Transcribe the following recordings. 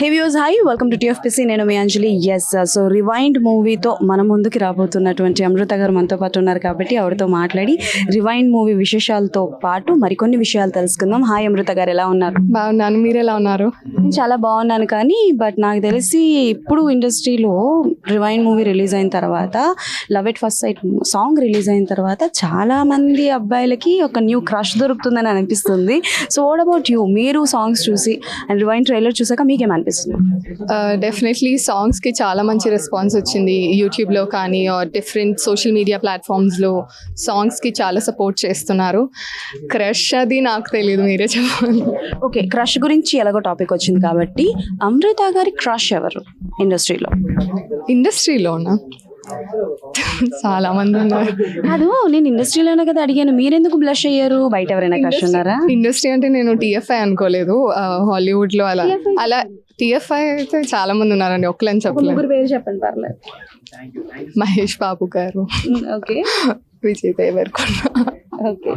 Hey views hi welcome to TFPC. నేను మీ అంజలి. Yes, so rewind మూవీతో మన ముందుకి రాబోతున్నటువంటి అమృత గారు మనతో పాటు ఉన్నారు కాబట్టి ఆవిడతో మాట్లాడి రివైండ్ మూవీ విశేషాలతో పాటు మరికొన్ని విషయాలు తెలుసుకుందాం. హాయ్ అమృత గారు, ఎలా ఉన్నారు? బాగున్నాను, మీరు ఎలా ఉన్నారు? నేను చాలా బాగున్నాను, కానీ బట్ నాకు తెలిసి ఇప్పుడు ఇండస్ట్రీలో రివైండ్ మూవీ రిలీజ్ అయిన తర్వాత, love at first sight song release అయిన తర్వాత చాలా మంది అబ్బాయిలకి ఒక న్యూ క్రష్ దొరుకుతుందని అనిపిస్తుంది. So what about you? మీరు సాంగ్స్ చూసి అండ్ రివైండ్ ట్రైలర్ చూసాక మీకేమనిపిస్తుంది? డెఫినెట్లీ సాంగ్స్కి చాలా మంచి రెస్పాన్స్ వచ్చింది. యూట్యూబ్లో కానీ డిఫరెంట్ సోషల్ మీడియా ప్లాట్ఫామ్స్లో సాంగ్స్కి చాలా సపోర్ట్ చేస్తున్నారు. క్రష్ అది నాకు తెలియదు, మీరే చెప్పాలి. ఓకే, క్రష్ గురించి ఎలాగో టాపిక్ వచ్చింది కాబట్టి, అమృత గారి క్రష్ ఎవరు ఇండస్ట్రీలో? ఇండస్ట్రీలోనా? చాలా మంది ఉన్నారు. కాదు, నేను ఇండస్ట్రీలోనే కదా అడిగాను, మీరెందుకు బ్లష్ అయ్యారు? బయట ఎవరైనా క్రష్ ఉన్నారా? ఇండస్ట్రీ అంటే నేను టీఎఫ్ఐ అనుకోలేదు. హాలీవుడ్లో అలా అలా టీఎఫ్ఐ అయితే చాలా మంది ఉన్నారండి, ఒక్కలని చెప్పలేదు. పేరు చెప్పండి, పర్లేదు. Mahesh Babu garu, okay, Vijay Deverakonda. Okay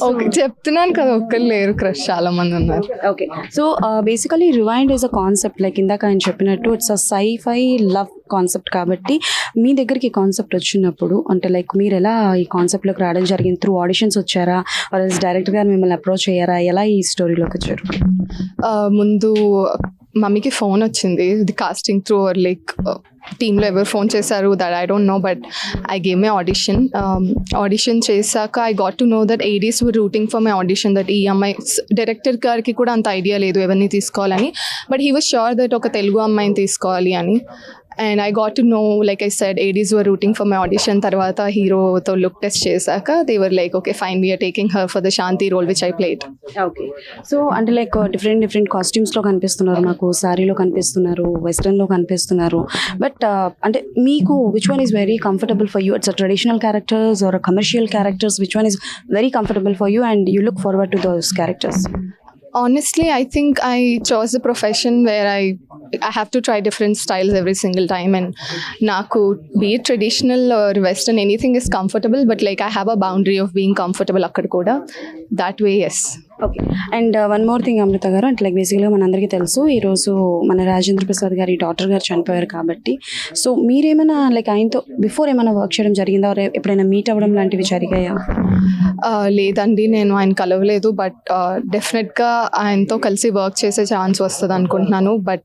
okay చెప్తున్నాను కదా, ఒక్కరు లేరు, క్రష్ చాలా మంది ఉన్నారు. Okay, so basically rewind is a concept, like ఇందాక ఆయన చెప్పినట్టు it's a sci-fi love concept కాబట్టి, మీ దగ్గరికి కాన్సెప్ట్ వచ్చినప్పుడు అంటే లైక్ మీరు ఎలా ఈ కాన్సెప్ట్లోకి రావడం జరిగింది? త్రూ ఆడిషన్స్ వచ్చారా, డైరెక్టర్ గారు మిమ్మల్ని అప్రోచ్ అయ్యారా? ఎలా ఈ స్టోరీలోకి వచ్చారు? ముందు మమ్మీకి ఫోన్ వచ్చింది, ఇది కాస్టింగ్ త్రూ లైక్ టీంలో ఎవరు ఫోన్ చేశారు that I don't know, but I gave my audition చేశాక I got to know that ADs were rooting for my audition, that ఈ అమ్మాయి డైరెక్టర్ గారికి కూడా అంత ఐడియా లేదు ఎవరిని తీసుకోవాలని, but he was sure that ఒక తెలుగు అమ్మాయిని తీసుకోవాలి అని. And I got to know, like I said, ADs were rooting for my audition. తర్వాత హీరోతో లుక్ టెస్ట్ చేశాక they were like okay fine, we are taking her for the Shanti role which I played. Okay, so అంటే like different కాస్ట్యూమ్స్లో కనిపిస్తున్నారు, నాకు సారీలో కనిపిస్తున్నారు, వెస్ట్రన్లో కనిపిస్తున్నారు, బట్ అంటే మీకు which one is very comfortable for you? It's a traditional characters or commercial characters? Which one is very comfortable for you and you look forward to those characters? Honestly, I think I chose a profession where I have to try different styles every single time, and naku be it traditional or western, anything is comfortable, but like I have a boundary of being comfortable akkada kuda, that way yes. Okay, and one more thing Amrita garu, అంటే like బేసిక్గా మనందరికీ తెలుసు ఈరోజు మన రాజేంద్ర ప్రసాద్ గారి daughter గారు చనిపోయారు కాబట్టి, సో మీరేమైనా లైక్ ఆయనతో బిఫోర్ ఏమైనా వర్క్ చేయడం జరిగిందా, ఎప్పుడైనా మీట్ అవ్వడం లాంటివి జరిగాయా? లేదండి, నేను ఆయన కలవలేదు, బట్ డెఫినెట్గా ఆయనతో కలిసి వర్క్ చేసే ఛాన్స్ వస్తుంది అనుకుంటున్నాను. But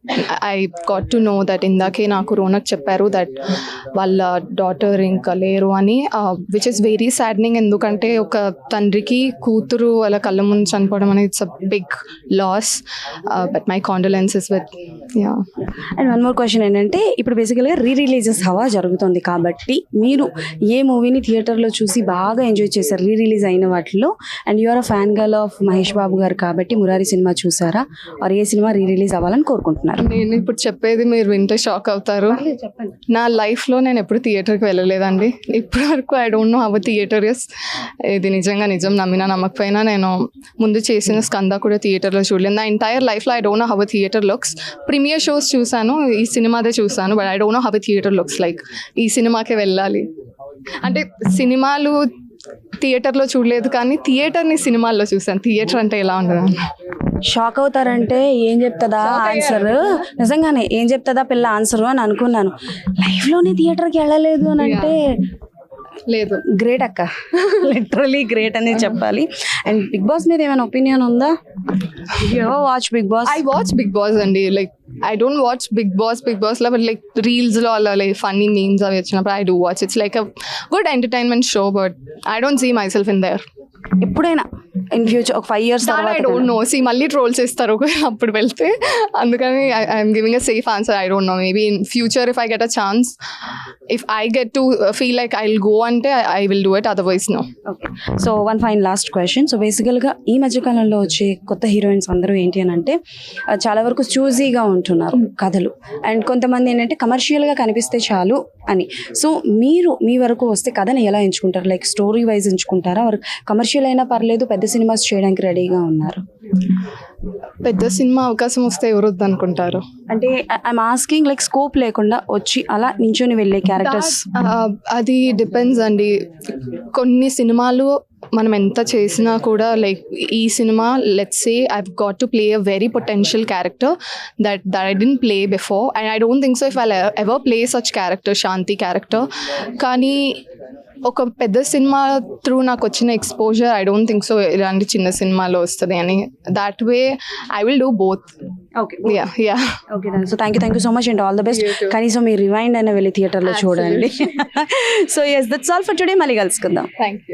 I got to know that ఇందాకే నాకు రోనక్ చెప్పారు దట్ వాళ్ళ డాటర్ ఇంకా లేరు అని, విచ్ ఇస్ వెరీ సాడ్నింగ్. ఎందుకంటే ఒక తండ్రికి కూతురు అలా కళ్ళ ముందు చనిపోవడం అనేది it's a big loss, but my condolences with ya. And one more question ఏంటంటే, ఇప్పుడు బేసికల్గా రిలీజెస్ హవా జరుగుతుంది కాబట్టి, మీరు ఏ మూవీని థియేటర్లో చూసి బాగా ఎంజాయ్ చేశారు రిలీజ్ అయిన వాటిలో? And you're a fan girl of Mahesh Babu garu కాబట్టి మురారి సినిమా చూసారా, ఆర్ ఏ సినిమా రిలీజ్ అవ్వాలని కోరుకుంటున్నారు? నేను ఇప్పుడు చెప్పేది మీరు వింటే షాక్ అవుతారు. చెప్పండి. నా లైఫ్లో నేను ఎప్పుడు థియేటర్కి వెళ్ళలేదండి ఇప్పటి వరకు. I don't know how theatre is. ఇది నిజంగా నిజం, నమ్మినా నమ్మకపోయినా. నేను ముందు చేసిన స్కంద కూడా థియేటర్లో చూడలేదు. నా ఎంటైర్ లైఫ్లో I don't know how theatre looks. Premiere shows చూసాను, ఈ సినిమాదే చూసాను, but I don't know how theatre looks like. ఈ సినిమాకే వెళ్ళాలి అంటే, సినిమాలు థియేటర్లో చూడలేదు కానీ థియేటర్ని సినిమాల్లో చూసాను. థియేటర్ అంటే ఎలా ఉండదు? షాక్ అవుతారంటే ఏం చెప్తుందా ఆన్సర్, నిజంగానే ఏం చెప్తుందా పిల్ల ఆన్సర్ అని అనుకున్నాను. లైఫ్లోనే థియేటర్కి వెళ్ళలేదు అని అంటే లేదు, గ్రేట్ అక్క, లిటరలీ గ్రేట్ అనేది చెప్పాలి. అండ్ బిగ్ బాస్ మీద ఏమైనా ఒపీనియన్ ఉందా? Watch Bigg Boss? I watch Bigg Boss అండి. Like I don't watch Big Boss లో, but like reels లో అలా like funny memes అవి వచ్చినప్పుడు I do watch. It's like a good entertainment show, but I don't see myself in there. ఎప్పుడైనా in future ఒక 5 years తర్వాత? I don't know, see మళ్ళీ trolls ఇస్తారు అప్పుడు వెళ్తే, అందుకని I'm giving a safe answer. I don't know, maybe in future if I get a chance, if I get to feel like I will go అంటే I will do it, otherwise no. Okay, so one fine last question. So బేసికల్గా ఈ మధ్యకాలంలో వచ్చే కొత్త heroines అందరూ ఏంటి అని అంటే, చాలా వరకు చూజీగా ఉంటున్నారు కథలు, అండ్ కొంతమంది ఏంటంటే కమర్షియల్గా కనిపిస్తే చాలు అని. సో మీరు మీ వరకు వస్తే కథని ఎలా ఎంచుకుంటారు? లైక్ స్టోరీ వైజ్ ఎంచుకుంటారా, కమర్షియల్ అయినా పర్లేదు, పెద్ద పెద్ద సినిమాస్ చేయడానికి రెడీగా ఉన్నారు? పెద్ద సినిమా అవకాశం వస్తే ఎవరు వద్దనుకుంటారు? అంటే ఐఎమ్ ఆస్కింగ్ లైక్ స్కోప్ లేకుండా వచ్చి అలా నించొని వెళ్ళే క్యారెక్టర్స్. అది డిపెండ్స్ అండి. కొన్ని సినిమాలు మనం ఎంత చేసినా కూడా లైక్ ఈ సినిమా let's say I've got to play a very potential character that I didn't play before and I don't think so if I ever play such character, Shanti character. కానీ ఒక పెద్ద సినిమా త్రూ నాకు వచ్చిన exposure I don't think so ఇలాంటి చిన్న సినిమాలో వస్తుంది అని. That way I will do both. Okay yeah okay so thank you so much and all the best. కనీసం మీరు రివైండ్ అయినా వెళ్ళి థియేటర్లో చూడండి. So yes that's all for today. మళ్ళీ కలుసుకుందాం. Thank you.